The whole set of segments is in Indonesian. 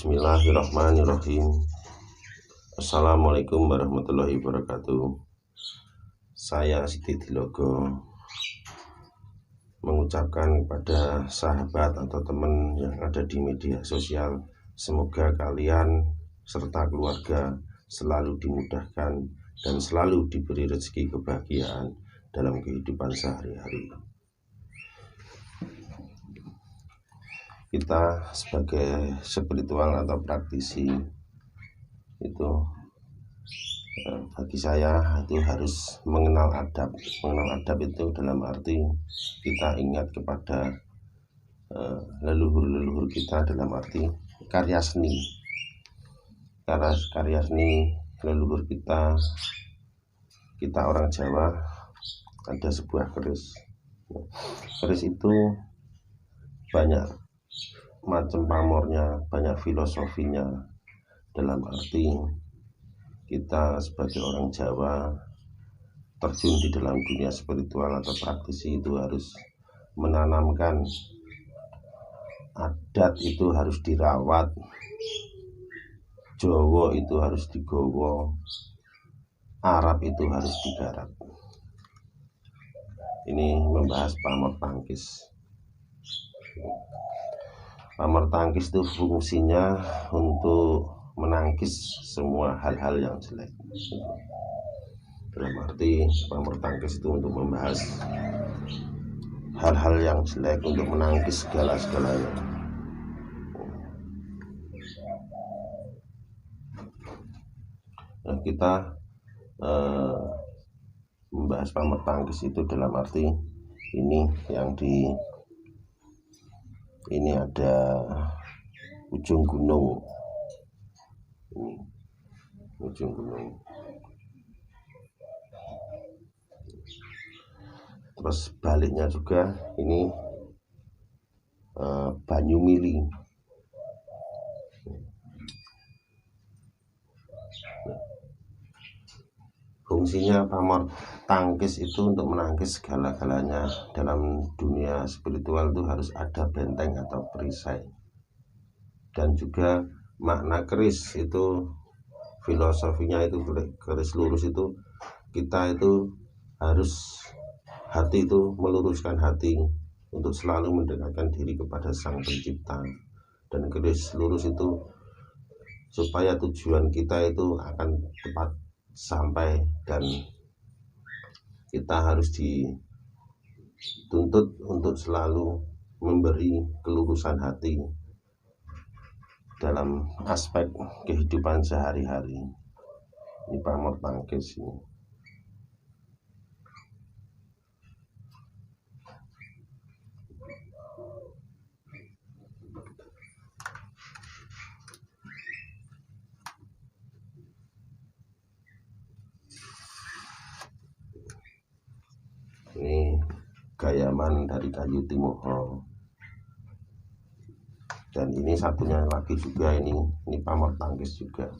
Bismillahirrahmanirrahim. Assalamualaikum warahmatullahi wabarakatuh. Saya Siti Dilogo mengucapkan kepada sahabat atau teman yang ada di media sosial, semoga kalian serta keluarga selalu dimudahkan dan selalu diberi rezeki kebahagiaan dalam kehidupan sehari-hari. Kita sebagai spiritual atau praktisi itu, bagi saya itu harus mengenal adab. Mengenal adab itu dalam arti kita ingat kepada leluhur-leluhur kita, dalam arti karya seni. Karya seni leluhur kita orang Jawa, ada sebuah keris. Keris itu banyak macam pamornya, banyak filosofinya, dalam arti kita sebagai orang Jawa terjun di dalam dunia spiritual atau praktisi itu harus menanamkan adat, itu harus dirawat, Jawa itu harus digowo, Arab itu harus digarap. Ini membahas pamor tangkis. Pamor tangkis itu fungsinya untuk menangkis semua hal-hal yang jelek. Dalam arti pamor tangkis itu untuk membahas hal-hal yang jelek, untuk menangkis segala-galanya. Nah, kita membahas pamor tangkis itu dalam arti ini yang ini ada ujung gunung, ini ujung gunung. Terus baliknya juga ini Banyumili. Fungsinya pamor tangkis itu untuk menangkis segala-galanya. Dalam dunia spiritual itu harus ada benteng atau perisai. Dan juga makna keris itu, filosofinya itu, keris lurus itu, kita itu harus hati itu meluruskan hati untuk selalu mendekatkan diri kepada Sang Pencipta. Dan keris lurus itu supaya tujuan kita itu akan tepat sampai, dan kita harus dituntut untuk selalu memberi kelurusan hati dalam aspek kehidupan sehari-hari. Ini pamor tangkis ini. Ini gayaman dari kayu timoho. Dan ini satunya lagi juga, ini pamor tangkis juga.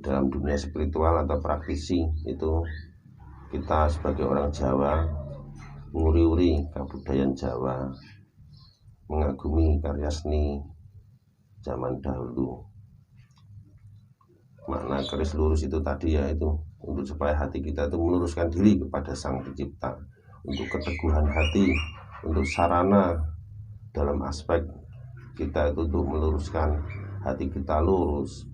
Dalam dunia spiritual atau praktisi itu, kita sebagai orang Jawa nguri-uri kebudayaan Jawa, mengagumi karya seni zaman dahulu. Makna keris lurus itu tadi, yaitu untuk supaya hati kita itu meluruskan diri kepada Sang Pencipta, untuk keteguhan hati, untuk sarana dalam aspek kita itu untuk meluruskan hati kita lurus,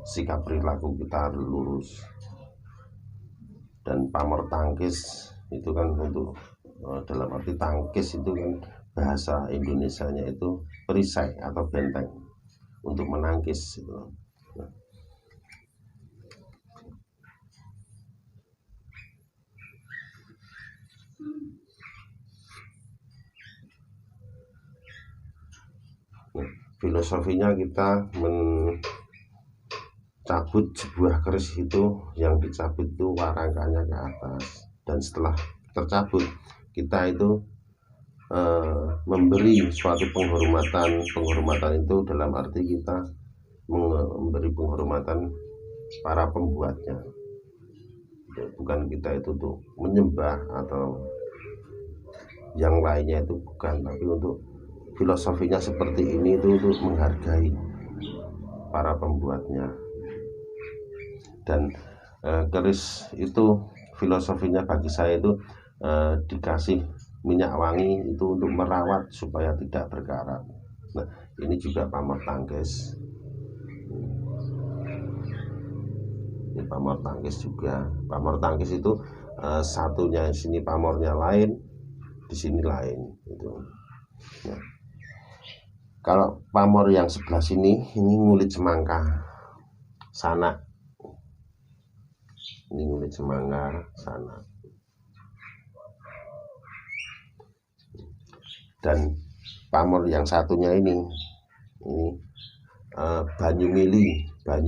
sikap perilaku kita lurus. Dan pamor tangkis itu kan untuk dalam arti tangkis itu kan bahasa Indonesianya itu perisai atau benteng, untuk menangkis itu. Filosofinya kita mencabut sebuah keris itu, yang dicabut itu warangkanya ke atas, dan setelah tercabut kita itu memberi suatu penghormatan. Penghormatan itu dalam arti kita memberi penghormatan para pembuatnya, bukan kita itu tuh menyembah atau yang lainnya, itu bukan, tapi untuk filosofinya seperti ini itu untuk menghargai para pembuatnya. Dan keris itu filosofinya bagi saya itu dikasih minyak wangi itu untuk merawat supaya tidak berkarat. Nah, ini juga pamor tangkis. Ini pamor tangkis juga. Pamor tangkis itu satunya di sini pamornya lain, di sini lain itu. Nah, kalau pamor yang sebelah sini ini ngulit semangka sana. Ini ngulit semangka sana. Dan pamor yang satunya ini banyu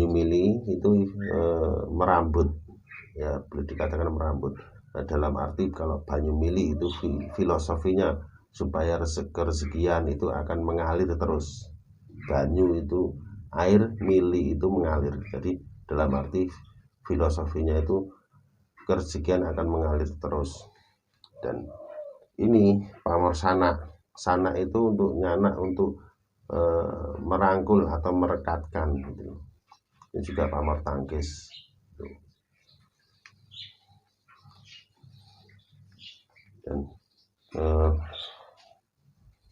mili itu merambut, ya boleh dikatakan merambut. Nah, dalam arti kalau banyu mili itu filosofinya supaya kerezekian itu akan mengalir terus. Banyu itu air, mili itu mengalir. Jadi dalam arti filosofinya itu kerezekian akan mengalir terus. Dan ini pamor sana itu untuk nyanak, untuk merangkul atau merekatkan gitu. Ini juga pamor tangkis. Dan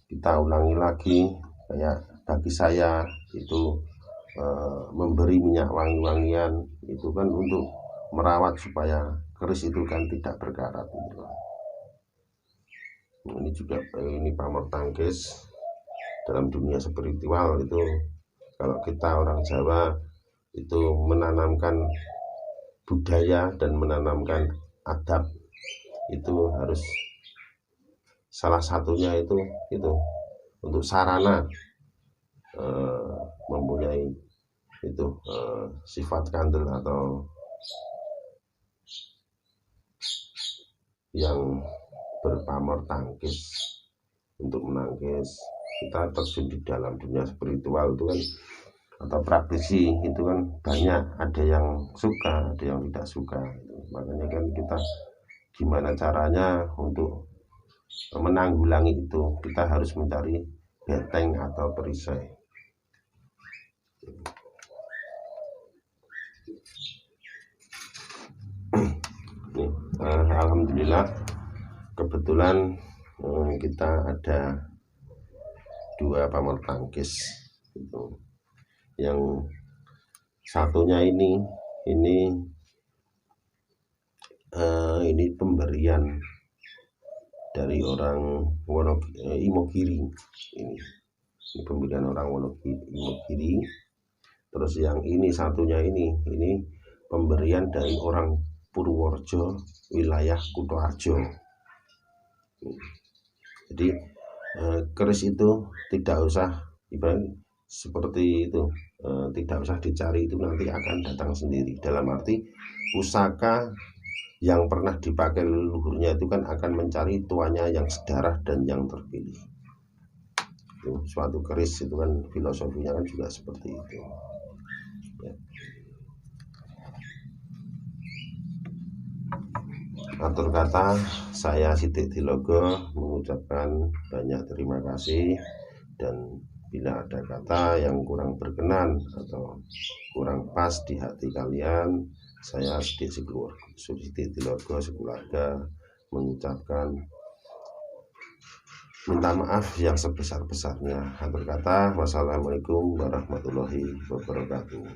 kita ulangi lagi, kayak bagi saya itu memberi minyak wangi-wangian itu kan untuk merawat supaya keris itu kan tidak berkarat gitu. Ini juga ini pamor tangkis. Dalam dunia spiritual itu kalau kita orang Jawa itu menanamkan budaya dan menanamkan adab, itu harus salah satunya itu untuk sarana mempunyai itu sifat kandel atau yang berpamor tangkis untuk menangkis. Kita terjun di dalam dunia spiritual itu kan, atau praktisi itu kan banyak, ada yang suka, ada yang tidak suka. Makanya kan kita gimana caranya untuk menanggulangi itu, kita harus mencari benteng atau perisai. Alhamdulillah kebetulan kita ada 2 pamor tangkis itu. Yang satunya ini pemberian dari orang Imogiri. Ini pemberian orang Imogiri. Terus yang ini satunya ini pemberian dari orang Purworejo, wilayah Kutoarjo. Jadi keris itu tidak usah ibarat seperti itu, tidak usah dicari, itu nanti akan datang sendiri. Dalam arti pusaka yang pernah dipakai leluhurnya itu kan akan mencari tuannya yang sedarah dan yang terpilih. Itu suatu keris itu kan filosofinya kan juga seperti itu ya. Atur kata, saya Sidik Dilogo mengucapkan banyak terima kasih, dan bila ada kata yang kurang berkenan atau kurang pas di hati kalian, saya Sidik Dilogo sekeluarga mengucapkan minta maaf yang sebesar-besarnya. Atur kata, wassalamualaikum warahmatullahi wabarakatuh.